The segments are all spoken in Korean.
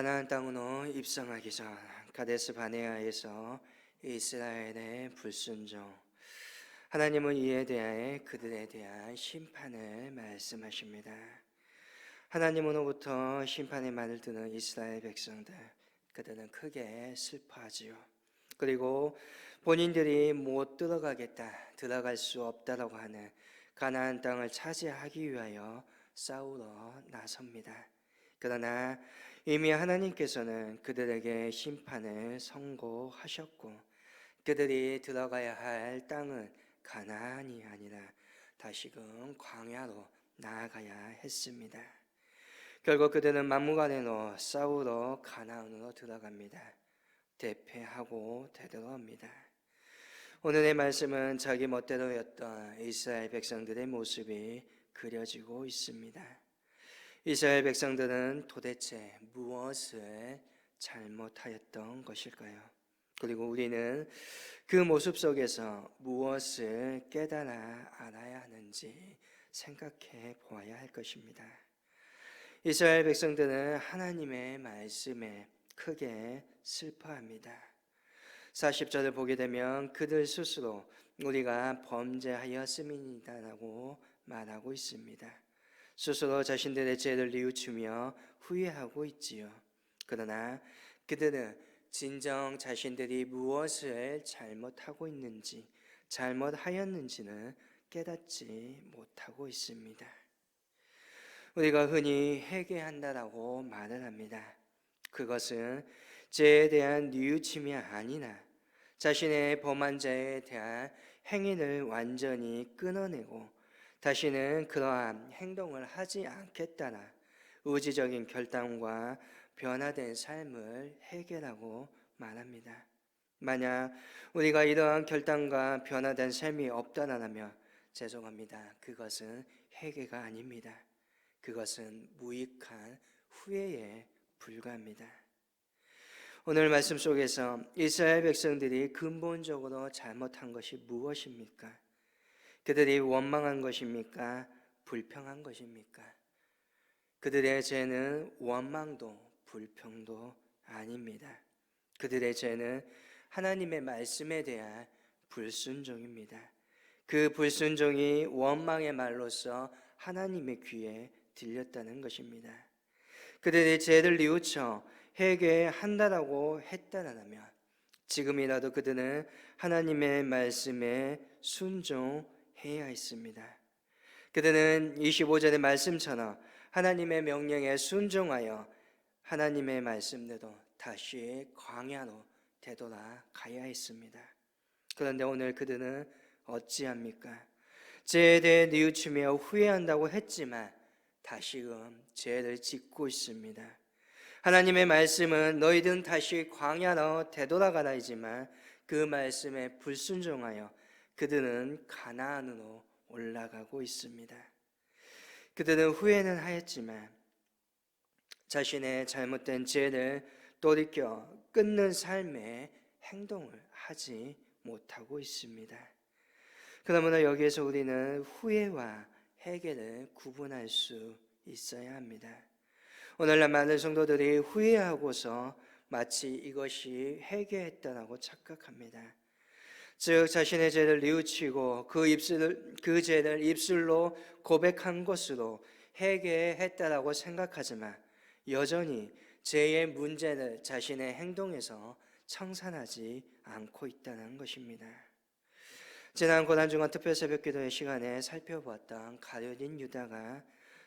가나안 땅으로 입성하기 전 가데스 바네아에서 이스라엘의 불순종, 하나님은 이에 대하여 그들에 대한 심판을 말씀하십니다. 하나님으로부터 심판의 말을 듣는 이스라엘 백성들, 그들은 크게 슬퍼하지요. 그리고 본인들이 못 들어갈 수 없다라고 하는 가나안 땅을 차지하기 위하여 싸우러 나섭니다. 그러나 이미 하나님께서는 그들에게 심판을 선고하셨고, 그들이 들어가야 할 땅은 가나안이 아니라 다시금 광야로 나아가야 했습니다. 결국 그들은 막무가내로 싸우러 가나안으로 들어갑니다. 대패하고 되돌아옵니다. 오늘의 말씀은 자기 멋대로였던 이스라엘 백성들의 모습이 그려지고 있습니다. 이스라엘 백성들은 도대체 무엇을 잘못하였던 것일까요? 그리고 우리는 그 모습 속에서 무엇을 깨달아 알아야 하는지 생각해 보아야 할 것입니다. 이스라엘 백성들은 하나님의 말씀에 크게 슬퍼합니다. 40절을 보게 되면 그들 스스로 우리가 범죄하였음이니다라고 말하고 있습니다. 스스로 자신들의 죄를 뉘우치며 후회하고 있지요. 그러나 그들은 진정 자신들이 무엇을 잘못하고 있는지, 잘못하였는지는 깨닫지 못하고 있습니다. 우리가 흔히 회개한다라고 말을 합니다. 그것은 죄에 대한 뉘우침이 아니라 자신의 범한 죄에 대한 행위를 완전히 끊어내고 다시는 그러한 행동을 하지 않겠다는 의지적인 결단과 변화된 삶을 회개라고 말합니다. 만약 우리가 이러한 결단과 변화된 삶이 없다라면 죄송합니다. 그것은 회개가 아닙니다. 그것은 무익한 후회에 불과합니다. 오늘 말씀 속에서 이스라엘 백성들이 근본적으로 잘못한 것이 무엇입니까? 그들이 원망한 것입니까? 불평한 것입니까? 그들의 죄는 원망도 불평도 아닙니다. 그들의 죄는 하나님의 말씀에 대한 불순종입니다. 그 불순종이 원망의 말로서 하나님의 귀에 들렸다는 것입니다. 그들의 죄를 뉘우쳐 회개한다라고 했다라면 지금이라도 그들은 하나님의 말씀에 순종해야 했습니다. 그들은 25절의 말씀처럼 하나님의 명령에 순종하여 하나님의 말씀대로 다시 광야로 되돌아가야 했습니다. 그런데 오늘 그들은 어찌합니까? 죄에 대해 뉘우치며 후회한다고 했지만 다시금 죄를 짓고 있습니다. 하나님의 말씀은 너희들은 다시 광야로 되돌아가라이지만 그 말씀에 불순종하여 그들은 가나안으로 올라가고 있습니다. 그들은 후회는 하였지만 자신의 잘못된 죄를 돌이켜 끊는 삶의 행동을 하지 못하고 있습니다. 그러므로 여기에서 우리는 후회와 회개를 구분할 수 있어야 합니다. 오늘날 많은 성도들이 후회하고서 마치 이것이 회개했다라고 착각합니다. 즉 자신의 죄를 뉘우치고 그 죄를 입술로 고백한 것으로 회개했다라고 생각하지만 여전히 죄의 문제를 자신의 행동에서 청산하지 않고 있다는 것입니다. 지난 고난주간 특별 새벽기도의 시간에 살펴보았던 가룟 유다가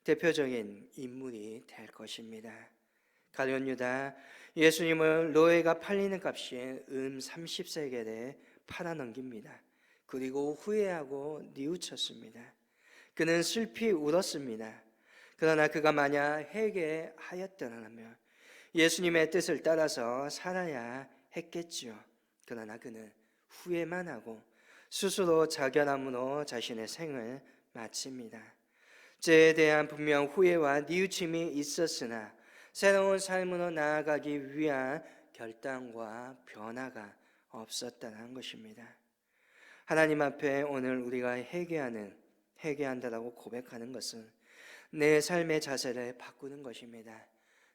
대표적인 인물이 될 것입니다. 가룟 유다, 예수님을 노예가 팔리는 값인 30세겔에 팔아넘깁니다. 그리고 후회하고 뉘우쳤습니다. 그는 슬피 울었습니다. 그러나 그가 만약 회개하였더라면 예수님의 뜻을 따라서 살아야 했겠지요. 그러나 그는 후회만 하고 스스로 자결함으로 자신의 생을 마칩니다. 죄에 대한 분명 후회와 뉘우침이 있었으나 새로운 삶으로 나아가기 위한 결단과 변화가 없었다는 것입니다. 하나님 앞에 오늘 우리가 회개한다라고 고백하는 것은 내 삶의 자세를 바꾸는 것입니다.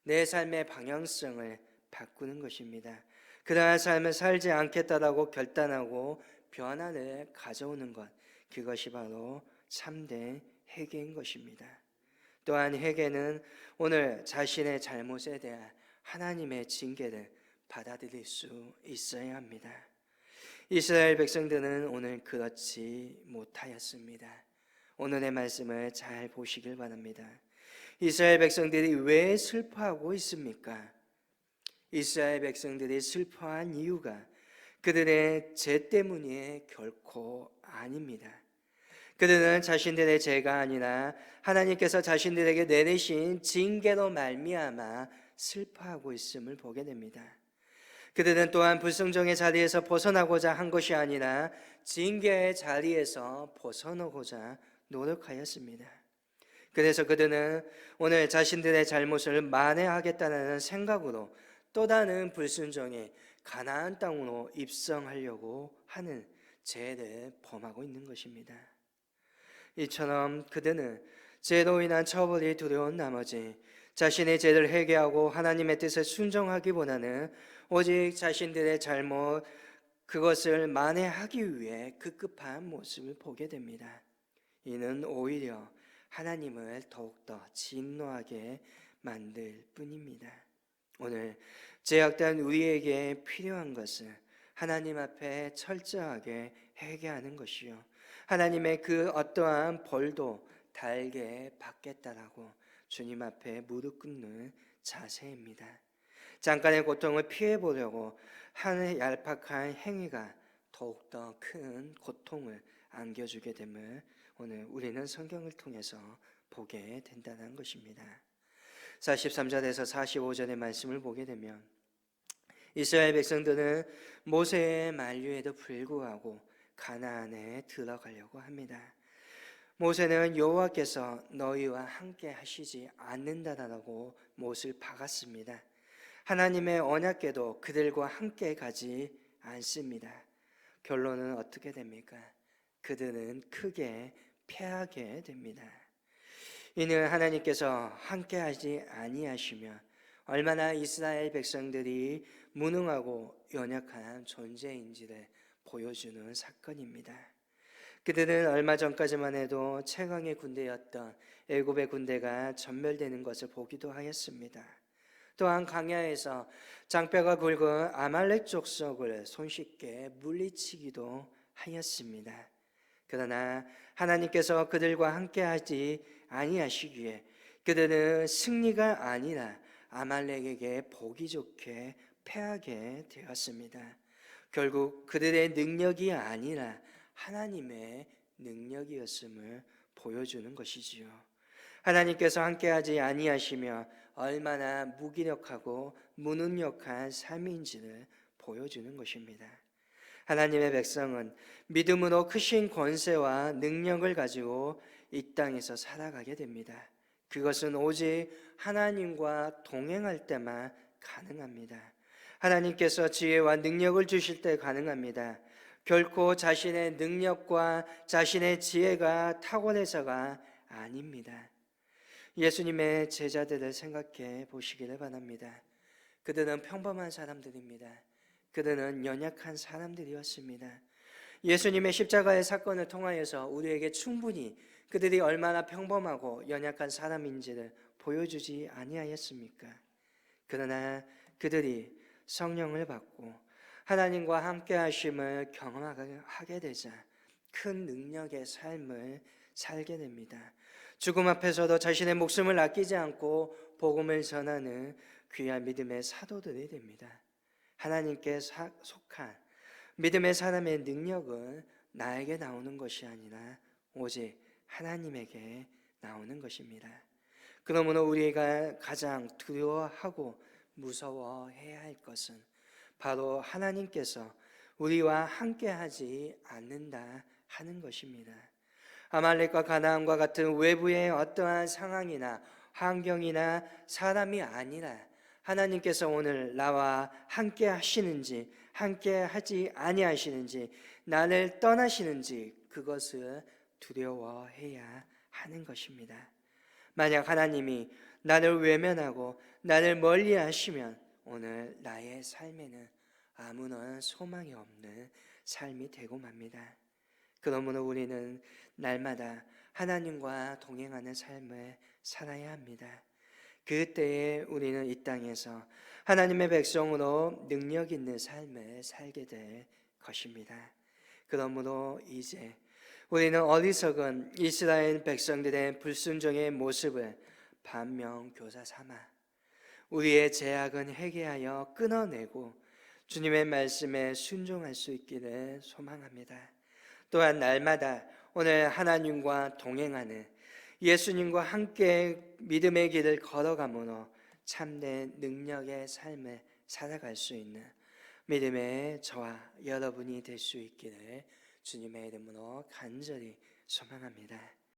내 삶의 방향성을 바꾸는 것입니다. 그러한 삶을 살지 않겠다라고 결단하고 변화를 가져오는 것, 그것이 바로 참된 회개인 것입니다. 또한 회개는 오늘 자신의 잘못에 대한 하나님의 징계를 받아들일 수 있어야 합니다. 이스라엘 백성들은 오늘 그렇지 못하였습니다. 오늘의 말씀을 잘 보시길 바랍니다. 이스라엘 백성들이 왜 슬퍼하고 있습니까? 이스라엘 백성들이 슬퍼한 이유가 그들의 죄 때문이 결코 아닙니다. 그들은 자신들의 죄가 아니라 하나님께서 자신들에게 내리신 징계로 말미암아 슬퍼하고 있음을 보게 됩니다. 그들은 또한 불순종의 자리에서 벗어나고자 한 것이 아니라 징계의 자리에서 벗어나고자 노력하였습니다. 그래서 그들은 오늘 자신들의 잘못을 만회하겠다는 생각으로 또 다른 불순종의 가나안 땅으로 입성하려고 하는 죄를 범하고 있는 것입니다. 이처럼 그들은 죄로 인한 처벌이 두려운 나머지 자신의 죄를 회개하고 하나님의 뜻에 순종하기보다는 오직 자신들의 잘못, 그것을 만회하기 위해 급급한 모습을 보게 됩니다. 이는 오히려 하나님을 더욱더 진노하게 만들 뿐입니다. 오늘 죄악된 우리에게 필요한 것은 하나님 앞에 철저하게 회개하는 것이요, 하나님의 그 어떠한 벌도 달게 받겠다라고 주님 앞에 무릎 꿇는 자세입니다. 잠깐의 고통을 피해보려고 하는 얄팍한 행위가 더욱더 큰 고통을 안겨주게 됨을 오늘 우리는 성경을 통해서 보게 된다는 것입니다. 43절에서 45절의 말씀을 보게 되면 이스라엘 백성들은 모세의 만류에도 불구하고 가나안에 들어가려고 합니다. 모세는 여호와께서 너희와 함께 하시지 않는다라고 못을 박았습니다. 하나님의 언약궤도 그들과 함께 가지 않습니다. 결론은 어떻게 됩니까? 그들은 크게 패하게 됩니다. 이는 하나님께서 함께하지 아니하시며 얼마나 이스라엘 백성들이 무능하고 연약한 존재인지를 보여주는 사건입니다. 그들은 얼마 전까지만 해도 최강의 군대였던 애굽의 군대가 전멸되는 것을 보기도 하였습니다. 또한 광야에서 장뼈가 굵은 아말렉 족속을 손쉽게 물리치기도 하였습니다. 그러나 하나님께서 그들과 함께하지 아니하시기에 그들은 승리가 아니라 아말렉에게 보기 좋게 패하게 되었습니다. 결국 그들의 능력이 아니라 하나님의 능력이었음을 보여주는 것이지요. 하나님께서 함께하지 아니하시며 얼마나 무기력하고 무능력한 삶인지를 보여주는 것입니다. 하나님의 백성은 믿음으로 크신 권세와 능력을 가지고 이 땅에서 살아가게 됩니다. 그것은 오직 하나님과 동행할 때만 가능합니다. 하나님께서 지혜와 능력을 주실 때 가능합니다. 결코 자신의 능력과 자신의 지혜가 탁월해서가 아닙니다. 예수님의 제자들을 생각해 보시기를 바랍니다. 그들은 평범한 사람들입니다. 그들은 연약한 사람들이었습니다. 예수님의 십자가의 사건을 통하여서 우리에게 충분히 그들이 얼마나 평범하고 연약한 사람인지를 보여주지 아니하였습니까? 그러나 그들이 성령을 받고 하나님과 함께 하심을 경험하게 되자 큰 능력의 삶을 살게 됩니다. 죽음 앞에서도 자신의 목숨을 아끼지 않고 복음을 전하는 귀한 믿음의 사도들이 됩니다. 하나님께 속한 믿음의 사람의 능력은 나에게 나오는 것이 아니라 오직 하나님에게 나오는 것입니다. 그러므로 우리가 가장 두려워하고 무서워해야 할 것은 바로 하나님께서 우리와 함께하지 않는다 하는 것입니다. 아말렉과 가나안과 같은 외부의 어떠한 상황이나 환경이나 사람이 아니라 하나님께서 오늘 나와 함께 하시는지 함께 하지 아니하시는지 나를 떠나시는지 그것을 두려워해야 하는 것입니다. 만약 하나님이 나를 외면하고 나를 멀리 하시면 오늘 나의 삶에는 아무런 소망이 없는 삶이 되고 맙니다. 그러므로 우리는 날마다 하나님과 동행하는 삶을 살아야 합니다. 그때에 우리는 이 땅에서 하나님의 백성으로 능력 있는 삶을 살게 될 것입니다. 그러므로 이제 우리는 어리석은 이스라엘 백성들의 불순종의 모습을 반면교사 삼아 우리의 죄악은 회개하여 끊어내고 주님의 말씀에 순종할 수 있기를 소망합니다. 또한 날마다 오늘 하나님과 동행하는 예수님과 함께 믿음의 길을 걸어가므로 참된 능력의 삶을 살아갈 수 있는 믿음의 저와 여러분이 될 수 있기를 주님의 이름으로 간절히 소망합니다.